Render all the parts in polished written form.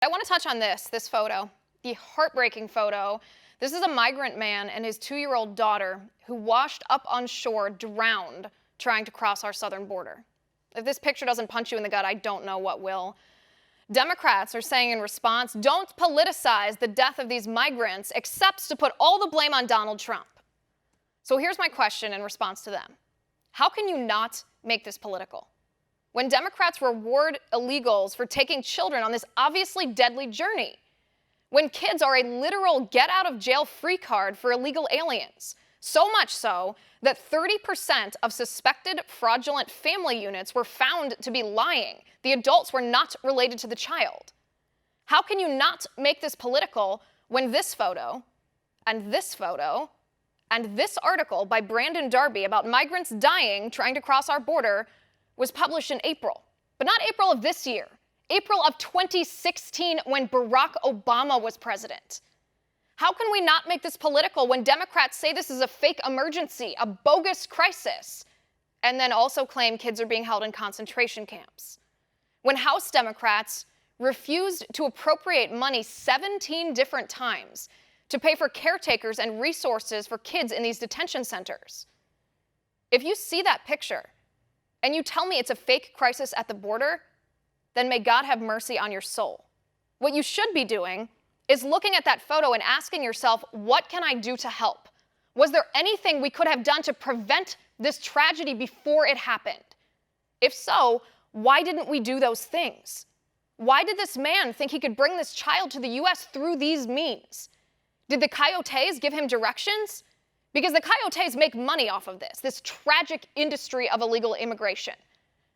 I want to touch on this photo, the heartbreaking photo. This is a migrant man and his 2-year-old daughter who washed up on shore, drowned, trying to cross our southern border. If this picture doesn't punch you in the gut, I don't know what will. Democrats are saying in response, don't politicize the death of these migrants, except to put all the blame on Donald Trump. So here's my question in response to them. How can you not make this political? When Democrats reward illegals for taking children on this obviously deadly journey, when kids are a literal get-out-of-jail-free card for illegal aliens, so much so that 30% of suspected fraudulent family units were found to be lying. The adults were not related to the child. How can you not make this political when this photo, and this photo, and this article by Brandon Darby about migrants dying trying to cross our border was published in April, but not April of this year, April of 2016 when Barack Obama was president? How can we not make this political when Democrats say this is a fake emergency, a bogus crisis, and then also claim kids are being held in concentration camps? When House Democrats refused to appropriate money 17 different times to pay for caretakers and resources for kids in these detention centers. If you see that picture and you tell me it's a fake crisis at the border, then may God have mercy on your soul. What you should be doing is looking at that photo and asking yourself, what can I do to help? Was there anything we could have done to prevent this tragedy before it happened? If so, why didn't we do those things? Why did this man think he could bring this child to the U.S. through these means? Did the coyotes give him directions? Because the coyotes make money off of this tragic industry of illegal immigration.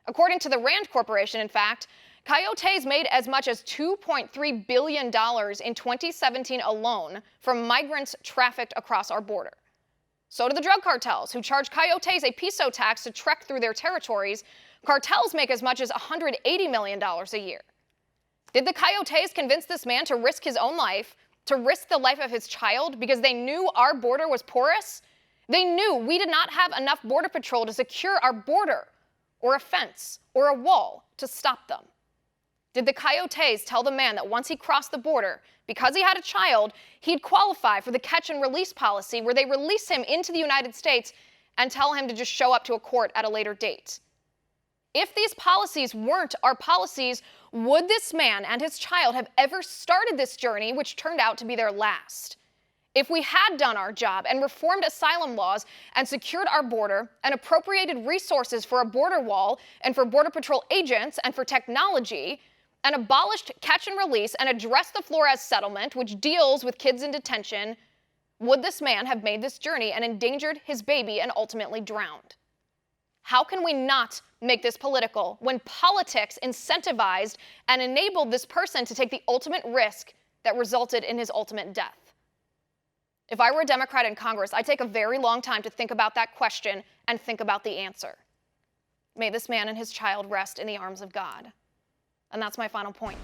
According to the Rand Corporation, in fact, coyotes made as much as $2.3 billion in 2017 alone from migrants trafficked across our border. So do the drug cartels, who charge coyotes a peso tax to trek through their territories. Cartels make as much as $180 million a year. Did the coyotes convince this man to risk his own life, to risk the life of his child, because they knew our border was porous? They knew we did not have enough border patrol to secure our border, or a fence, or a wall to stop them. Did the coyotes tell the man that once he crossed the border, because he had a child, he'd qualify for the catch and release policy where they release him into the United States and tell him to just show up to a court at a later date? If these policies weren't our policies, would this man and his child have ever started this journey, which turned out to be their last? If we had done our job and reformed asylum laws and secured our border and appropriated resources for a border wall and for Border Patrol agents and for technology, and abolished catch and release and addressed the Flores settlement, which deals with kids in detention, would this man have made this journey and endangered his baby and ultimately drowned? How can we not make this political when politics incentivized and enabled this person to take the ultimate risk that resulted in his ultimate death? If I were a Democrat in Congress, I'd take a very long time to think about that question and think about the answer. May this man and his child rest in the arms of God. And that's my final point.